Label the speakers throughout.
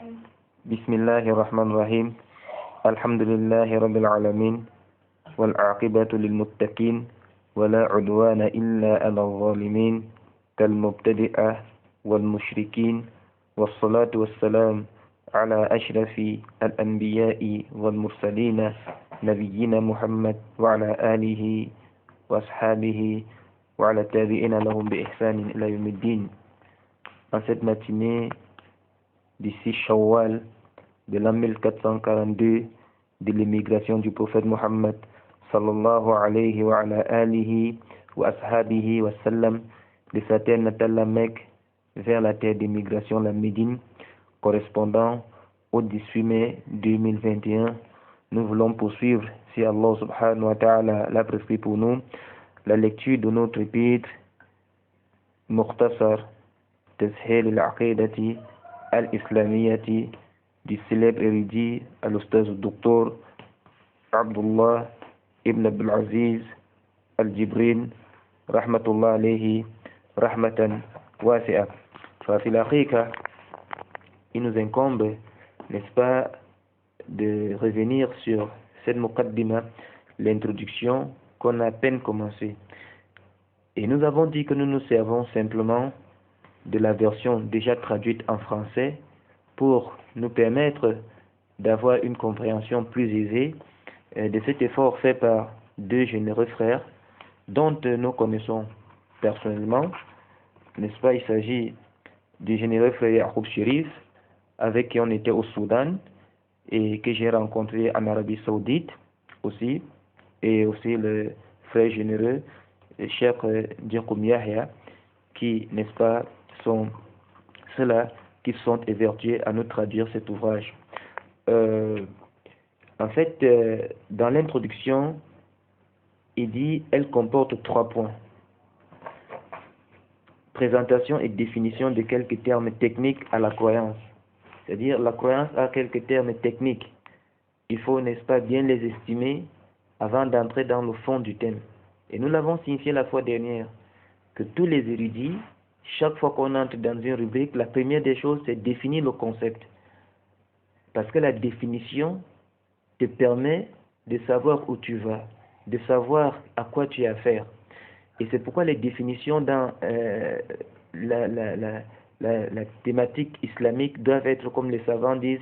Speaker 1: بسم الله الرحمن الرحيم الحمد لله رب العالمين والعاقبة للمتقين ولا عدوان إلا على الظالمين كالمبتدئة والمشركين والصلاة والسلام على أشرف الأنبياء والمرسلين نبينا محمد وعلى آله وأصحابه وعلى التابعين لهم بإحسان إلى يوم الدين. En cette matinée du 6 Shawwal de l'an 1442 de l'émigration du prophète Mohammed sallallahu alayhi wa ala alihi wa ashabihi wa sallam de sa terre natale la Mecque vers la terre d'émigration la Médine, correspondant au 18 mai 2021. Nous voulons poursuivre, si Allah subhanahu wa ta'ala l'a prescrit pour nous, la lecture de notre épître Mukhtasar Tasheel al-Aqidati al-Islamiyyati du célèbre érudit al-Ustaz Dr Abdullah ibn Abdul Aziz al-Jibrin rahmatullah alayhi rahmatan wasi'a. Fa fil haqiqa, il nous incombe, n'est-ce pas, de revenir sur cette muqaddima, l'introduction qu'on a à peine commencé. Et nous avons dit que nous nous servons simplement de la version déjà traduite en français pour nous permettre d'avoir une compréhension plus aisée de cet effort fait par deux généreux frères dont nous connaissons personnellement, n'est-ce pas? Il s'agit du généreux frère Yaqub Sherif, avec qui on était au Soudan et que j'ai rencontré en Arabie Saoudite aussi, et aussi le frère généreux Cheikh Djekoum Yahya, qui, n'est-ce pas, sont ceux-là qui sont évertués à nous traduire cet ouvrage. En fait, dans l'introduction, il dit, elle comporte 3 points. Présentation et définition de quelques termes techniques à la croyance. C'est-à-dire, la croyance a quelques termes techniques. Il faut, n'est-ce pas, bien les estimer avant d'entrer dans le fond du thème. Et nous l'avons signifié la fois dernière, que tous les érudits, chaque fois qu'on entre dans une rubrique, la première des choses, c'est définir le concept. Parce que la définition te permet de savoir où tu vas, de savoir à quoi tu as affaire. Et c'est pourquoi les définitions dans la thématique islamique doivent être, comme les savants disent,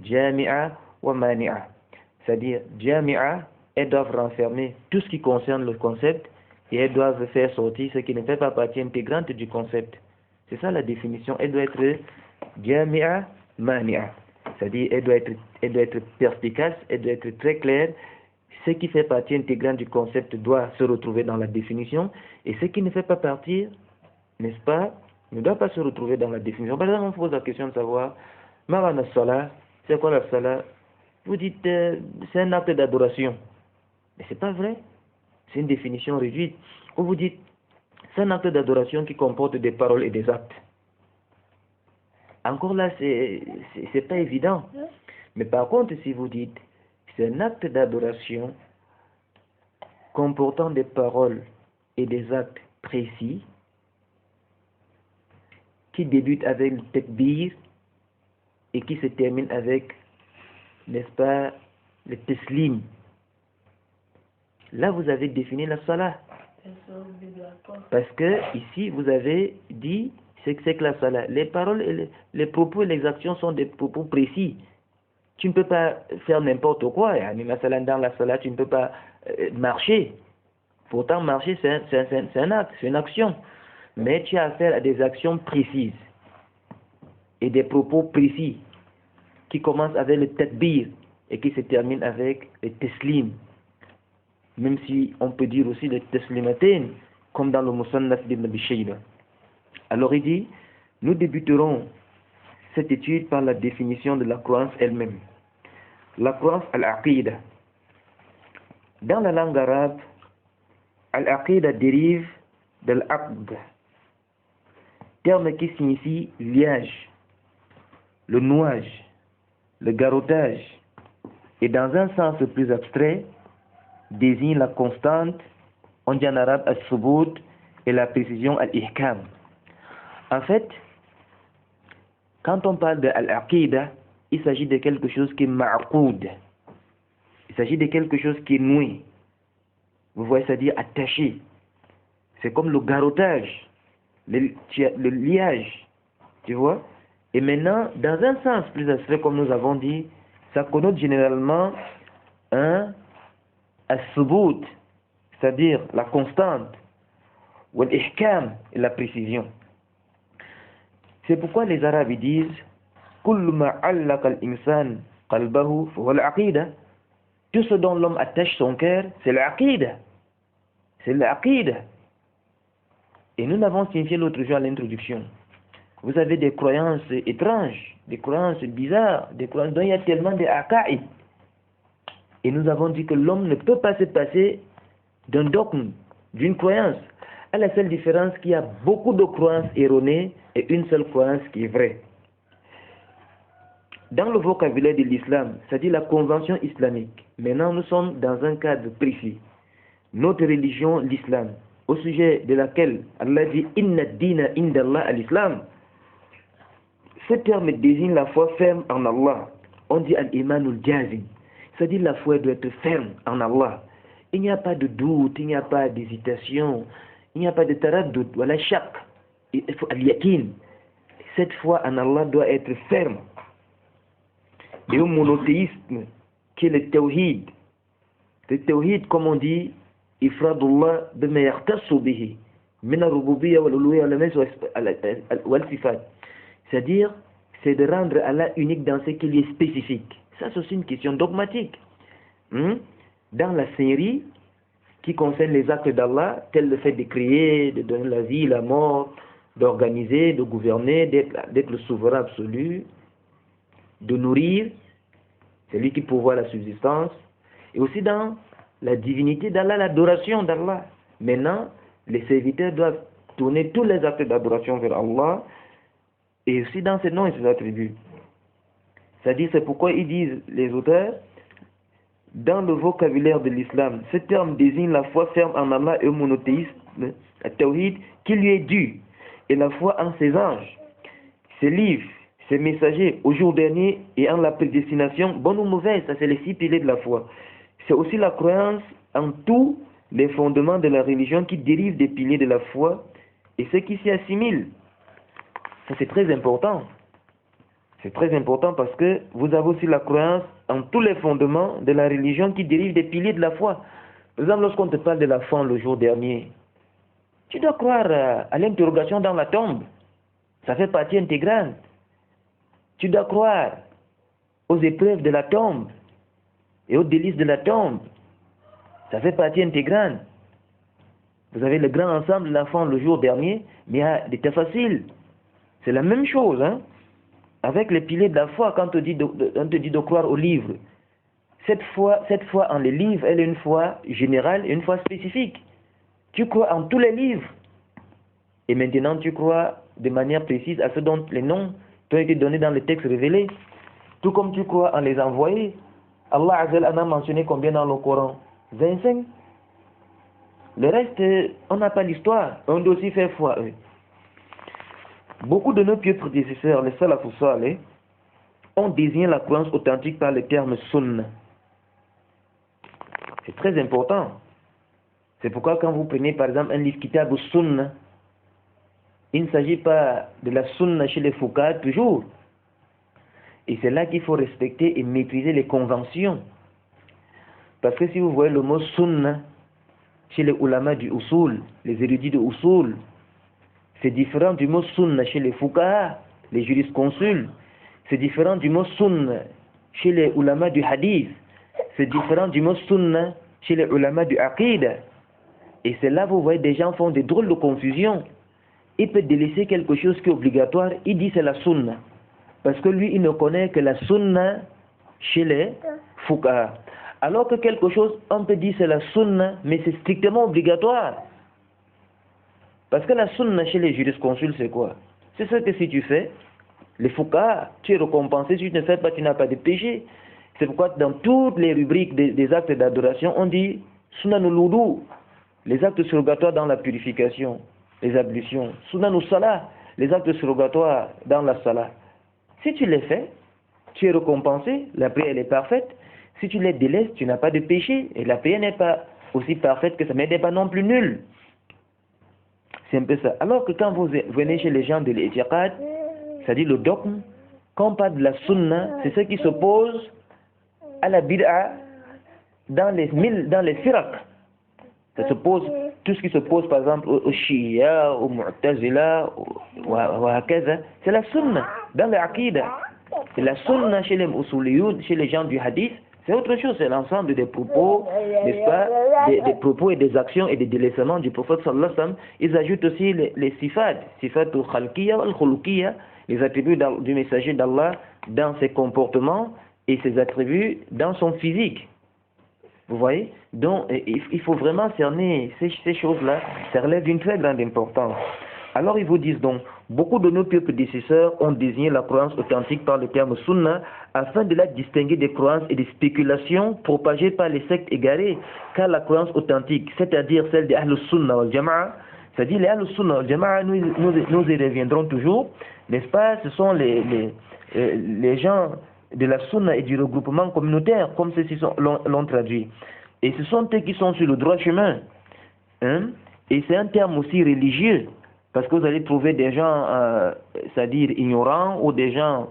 Speaker 1: jami'a wa mani'a. C'est-à-dire, jami'a, elles doivent renfermer tout ce qui concerne le concept, et elles doivent faire sortir ce qui ne fait pas partie intégrante du concept. C'est ça la définition. Elle doit être jami'a mani'a. C'est-à-dire, elle doit être perspicace, elle doit être très claire. Ce qui fait partie intégrante du concept doit se retrouver dans la définition, et ce qui ne fait pas partie, n'est-ce pas, ne doit pas se retrouver dans la définition. Par exemple, on pose la question de savoir, Marana Salah, c'est quoi la Salah? Vous dites, c'est un acte d'adoration. Mais c'est pas vrai. C'est une définition réduite. Ou vous dites, c'est un acte d'adoration qui comporte des paroles et des actes. Encore là, c'est pas évident. Mais par contre, si vous dites, c'est un acte d'adoration comportant des paroles et des actes précis, qui débute avec le takbir et qui se termine avec, n'est-ce pas, le taslim. Là, vous avez défini la salat. Parce que ici, vous avez dit ce que c'est que la salat. Les paroles, et les propos et les actions sont des propos précis. Tu ne peux pas faire n'importe quoi. Dans la salat, tu ne peux pas marcher. Pourtant, marcher, c'est un acte, c'est une action. Mais tu as affaire à des actions précises et des propos précis qui commencent avec le takbir et qui se terminent avec le taslim. Même si on peut dire aussi le taslimatain, comme dans le Musannaf d'Ibn Abi Shayba. Alors il dit, nous débuterons cette étude par la définition de la croyance elle-même. La croyance al-aqida. Dans la langue arabe, al-aqida dérive de l'aqd, terme qui signifie liage, le nouage, le garrottage, et dans un sens plus abstrait, désigne la constante, on dit en arabe al-subut, et la précision al-ihkam. En fait, quand on parle de al-aqida, il s'agit de quelque chose qui est ma'qoud. Il s'agit de quelque chose qui est noué. Vous voyez, c'est-à-dire attaché. C'est comme le garrottage, le liage, tu vois. Et maintenant, dans un sens plus abstrait, comme nous avons dit, ça connote généralement un as-subut, c'est-à-dire la constante, ou l'ihkam, et la précision. C'est pourquoi les Arabes disent kullu ma 'allaqa al-insan qalbahu fa huwa al-'aqida. Tout ce dont l'homme attache son cœur, c'est l'aqida. C'est l'aqida. Et nous l'avons signifié l'autre jour à l'introduction. Vous avez des croyances étranges, des croyances bizarres, des croyances dont il y a tellement de aqaïd. Et nous avons dit que l'homme ne peut pas se passer d'un dogme, d'une croyance. À la seule différence qu'il y a beaucoup de croyances erronées et une seule croyance qui est vraie. Dans le vocabulaire de l'islam, c'est-à-dire la convention islamique, maintenant nous sommes dans un cadre précis. Notre religion, l'islam, au sujet de laquelle Allah dit « Inna dina indallah al-islam », ce terme désigne la foi ferme en Allah. On dit al-imanul jazim, c'est-à-dire la foi doit être ferme en Allah. Il n'y a pas de doute, il n'y a pas d'hésitation, il n'y a pas de taraddud, voilà shak, il faut al-yakin. Cette foi en Allah doit être ferme. Et au monothéisme, qui est le tawhid. Le tawhid, comme on dit, ifradullah bima yahtassu bihi min ar-rububiyya wal uluhiyya wal sifat. C'est-à-dire, c'est de rendre Allah unique dans ce qui lui est spécifique. Ça, c'est aussi une question dogmatique. Dans la seigneurie, qui concerne les actes d'Allah, tel le fait de créer, de donner la vie, la mort, d'organiser, de gouverner, d'être le souverain absolu, de nourrir, c'est lui qui pourvoit la subsistance, et aussi dans la divinité d'Allah, l'adoration d'Allah. Maintenant, les serviteurs doivent tourner tous les actes d'adoration vers Allah, et aussi dans ses noms et ses attributs. C'est-à-dire, c'est pourquoi ils disent, les auteurs, dans le vocabulaire de l'islam, ce terme désigne la foi ferme en Allah et au monothéisme, le tawhid, qui lui est dû, et la foi en ses anges, ses livres, ses messagers, au jour dernier, et en la prédestination, bonne ou mauvaise, ça c'est les 6 piliers de la foi. C'est aussi la croyance en tous les fondements de la religion qui dérivent des piliers de la foi, et ceux qui s'y assimilent. Ça c'est très important. C'est très important parce que vous avez aussi la croyance en tous les fondements de la religion qui dérivent des piliers de la foi. Par exemple, lorsqu'on te parle de la foi le jour dernier, tu dois croire à l'interrogation dans la tombe. Ça fait partie intégrante. Tu dois croire aux épreuves de la tombe et aux délices de la tombe. Ça fait partie intégrante. Vous avez le grand ensemble de la foi le jour dernier, mais il y a des tafasil. C'est la même chose, hein. Avec les piliers de la foi, quand on te dit de croire aux livres, cette foi en les livres, elle est une foi générale et une foi spécifique. Tu crois en tous les livres. Et maintenant, tu crois de manière précise à ce dont les noms t'ont été donnés dans les textes révélés. Tout comme tu crois en les envoyés. Allah Azza en a mentionné combien dans le Coran? 25. Le reste, on n'a pas l'histoire. On doit aussi faire foi. Beaucoup de nos pieux prédécesseurs, les salafus salih, ont désigné la croyance authentique par le terme sunna. C'est très important. C'est pourquoi quand vous prenez par exemple un livre Kitab al-Sunna, il ne s'agit pas de la sunna chez les fuqaha toujours. Et c'est là qu'il faut respecter et maîtriser les conventions. Parce que si vous voyez le mot sunna chez les ulama du usul, les érudits de usul, c'est différent du mot sunna chez les fuqaha, les jurisconsuls. C'est différent du mot sunna chez les ulama du hadith. C'est différent du mot sunna chez les ulama du aqida. Et c'est là vous voyez des gens font des drôles de confusion. Il peut délaisser quelque chose qui est obligatoire, il dit c'est la sunna. Parce que lui, il ne connaît que la sunna chez les fuqaha. Alors que quelque chose, on peut dire c'est la sunna, mais c'est strictement obligatoire. Parce que la sunna chez les jurisconsuls, c'est quoi? C'est ce que si tu fais, les fuqaha, tu es récompensé, si tu ne fais pas, tu n'as pas de péché. C'est pourquoi dans toutes les rubriques des actes d'adoration, on dit sunanul wudu, les actes surrogatoires dans la purification, les ablutions. Sunanul salah, les actes surrogatoires dans la salah. Si tu les fais, tu es récompensé, la prière elle est parfaite. Si tu les délaisses, tu n'as pas de péché. Et la prière n'est pas aussi parfaite que ça, mais elle n'est pas non plus nulle. C'est un peu ça. Alors que quand vous venez chez les gens de l'Itiqad, c'est-à-dire le dogme, quand on parle de la sunna, c'est ce qui s'oppose à la bid'a dans les firaq. Ça s'oppose, tout ce qui s'oppose par exemple au Shia, au Mu'tazila, c'est la sunna dans l'aqida. C'est la sunna chez les usuliyoun, chez les gens du hadith, c'est autre chose, c'est l'ensemble des propos, n'est-ce pas, des propos et des actions et des délaissements du prophète sallallahu alayhi wa sallam. Ils ajoutent aussi les sifat al-khalqiyya wal-khuluqiyya, les attributs du messager d'Allah dans ses comportements et ses attributs dans son physique. Vous voyez? Donc, il faut vraiment cerner ces choses-là, ça relève d'une très grande importance. Alors, ils vous disent donc, beaucoup de nos pieux prédécesseurs ont désigné la croyance authentique par le terme sunna afin de la distinguer des croyances et des spéculations propagées par les sectes égarées. Car la croyance authentique, c'est-à-dire celle des Ahlus Sunna wal Jama'a, c'est-à-dire les Ahlus Sunna wal Jama'a, nous y reviendrons toujours, n'est-ce pas? Ce sont les gens de la sunna et du regroupement communautaire, comme ceux-ci l'ont traduit. Et ce sont eux qui sont sur le droit chemin. Hein? Et c'est un terme aussi religieux, parce que vous allez trouver des gens, c'est-à-dire ignorants, ou des gens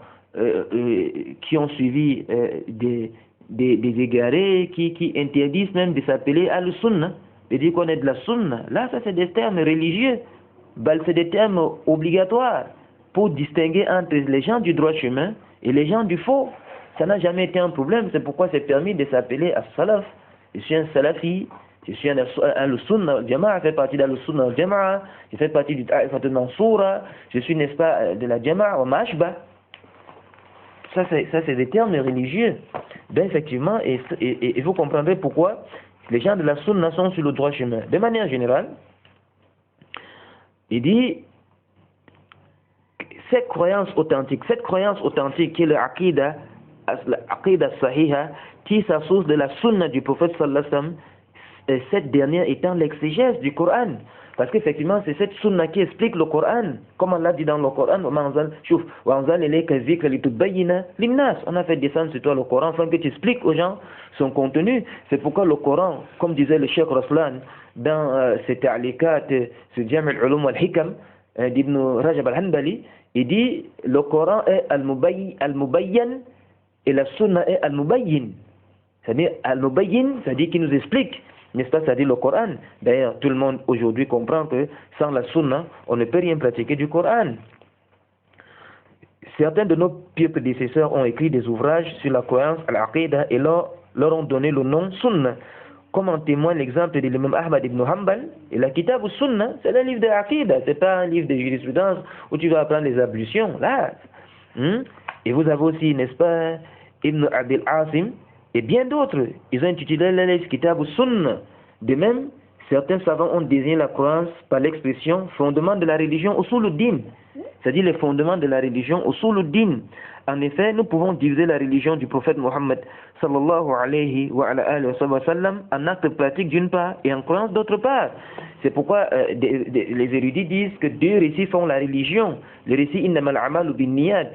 Speaker 1: qui ont suivi des égarés, qui interdisent même de s'appeler al-sunna, de dire qu'on est de la sunna. Là, ça c'est des termes religieux, c'est des termes obligatoires pour distinguer entre les gens du droit chemin et les gens du faux. Ça n'a jamais été un problème, c'est pourquoi c'est permis de s'appeler as-salaf. Je suis un salafi, je suis un al-sunna al-jama'a, je fais partie de al-sunna al-jama'a, je fais partie du ta'ifatul mansura, je suis, n'est-ce pas, de la jama'a wa ma'ashba. Ça c'est des termes religieux. Ben effectivement, et vous comprendrez pourquoi les gens de la sunna sont sur le droit chemin. De manière générale, il dit cette croyance authentique qui est l'aqida sahiha, qui est sa source de la sunna du prophète sallallahu alayhi wa sallam, cette dernière étant l'exégèse du Coran. Parce qu'effectivement, c'est cette sunna qui explique le Coran. Comme Allah dit dans le Coran, on a fait descendre sur toi le Coran afin que tu expliques aux gens son contenu. C'est pourquoi le Coran, comme disait le Cheikh Raslan dans ses ta'liqat, ce Jam' al-Ulum wal-Hikam d'Ibn Rajab al-Hanbali, il dit le Coran est al-Mubayyan et la sunna est al-Mubayyin. C'est-à-dire al-Mubayyin, c'est-à-dire qui nous explique, n'est-ce pas, c'est-à-dire le Coran. D'ailleurs, tout le monde aujourd'hui comprend que sans la sunna, on ne peut rien pratiquer du Coran. Certains de nos pieux prédécesseurs ont écrit des ouvrages sur la croyance à l'aqida et leur ont donné le nom sunna. Comme en témoigne l'exemple de l'imam Ahmad ibn Hanbal, et la kitab ou sunna, c'est un livre de aqida, c'est pas un livre de jurisprudence où tu vas apprendre les ablutions, là. Et vous avez aussi, n'est-ce pas, Ibn Abil Asim, et bien d'autres, ils ont intitulé le livre kitab ou sunna. De même, certains savants ont désigné la croyance par l'expression fondement de la religion usuluddin, c'est-à-dire les fondements de la religion usuluddin. En effet, nous pouvons diviser la religion du prophète Mohammed sallallahu alayhi wa sallam en actes pratiques d'une part et en croyance d'autre part. C'est pourquoi les érudits disent que deux récits font la religion. Le récit innamal a'malu bin niyat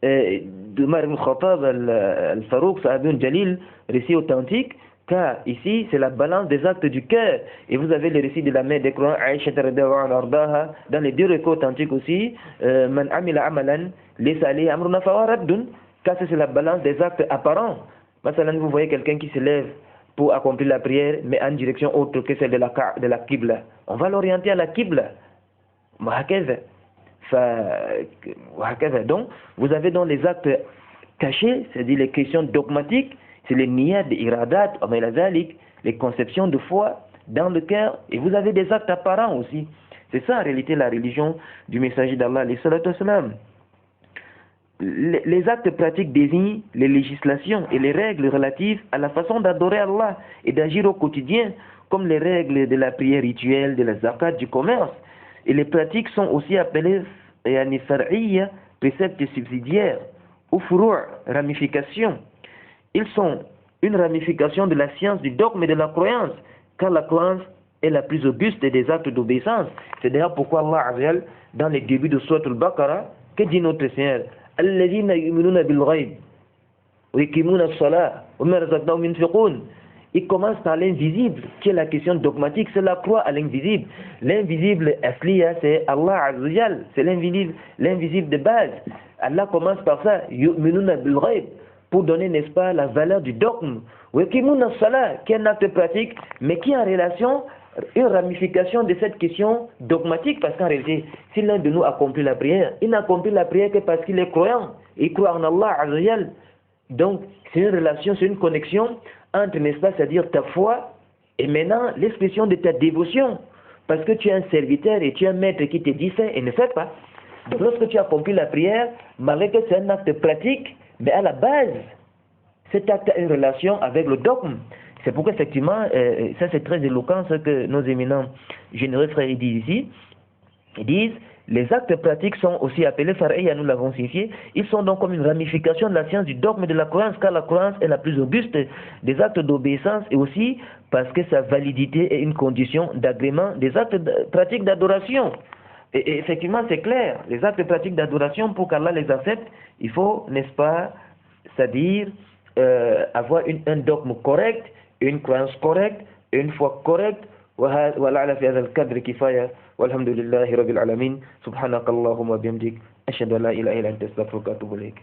Speaker 1: de Umar ibn Khattab al-Farouq Sa'abun Jalil, récit authentique, car ici c'est la balance des actes du cœur. Et vous avez le récit de la mère des croyants Aïcha radhiyallahu anha dans les deux recueils authentiques aussi, man amila amalan laysa alayhi amruna fahuwa raddun, car c'est la balance des actes apparents. Maintenant, vous voyez quelqu'un qui se lève pour accomplir la prière, mais en direction autre que celle de la Qibla. On va l'orienter à la Qibla. Donc, vous avez dans les actes cachés, c'est-à-dire les questions dogmatiques, c'est les niyat, les iradat, les conceptions de foi dans le cœur, et vous avez des actes apparents aussi. C'est ça en réalité la religion du messager d'Allah, alayhi salatu wassalam. Les actes pratiques désignent les législations et les règles relatives à la façon d'adorer Allah et d'agir au quotidien, comme les règles de la prière rituelle, de la zakat, du commerce. Et les pratiques sont aussi appelées far'iyya, préceptes subsidiaires, ou furu', ramifications. Ils sont une ramification de la science du dogme et de la croyance, car la croyance est la plus auguste des actes d'obéissance. C'est d'ailleurs pourquoi Allah Azza, dans les débuts de Surat al-Baqarah, que dit notre Seigneur? Alladhina yu'minuna bil ghaib. Il commence par l'invisible, qui est la question dogmatique, c'est la croix à l'invisible. L'invisible asliya, c'est Allah Azzawajal, c'est l'invisible de base. Allah commence par ça, yu'minuna bil ghaib, pour donner, n'est-ce pas, la valeur du dogme. Wa yuqimuna as-salat, qui est un acte pratique, mais qui est en relation, une ramification de cette question dogmatique, parce qu'en réalité, si l'un de nous accomplit la prière, il n'accomplit la prière que parce qu'il est croyant, il croit en Allah Azzawajal. Donc, c'est une relation, c'est une connexion entre, n'est-ce pas, c'est-à-dire ta foi et maintenant l'expression de ta dévotion. Parce que tu es un serviteur et tu es un maître qui te dit ça et ne fait pas. Donc, lorsque tu accomplis la prière, malgré que c'est un acte pratique, mais à la base, cet acte a une relation avec le dogme. C'est pourquoi, effectivement, ça c'est très éloquent ce que nos éminents généreux frères disent ici. Ils disent, les actes pratiques sont aussi appelés far'iyya, nous l'avons signifié. Ils sont donc comme une ramification de la science du dogme et de la croyance, car la croyance est la plus auguste des actes d'obéissance et aussi parce que sa validité est une condition d'agrément des actes pratiques d'adoration. Et effectivement, c'est clair, les actes pratiques d'adoration, pour qu'Allah les accepte, il faut, n'est-ce pas, c'est-à-dire avoir un dogme correct, une croyance correcte, une foi correcte. ولعل في هذا القدر كفاية والحمد لله رب العالمين سبحانك اللهم وبحمدك أشهد أن لا إله إلا أنت أستغفرك وأتوب إليك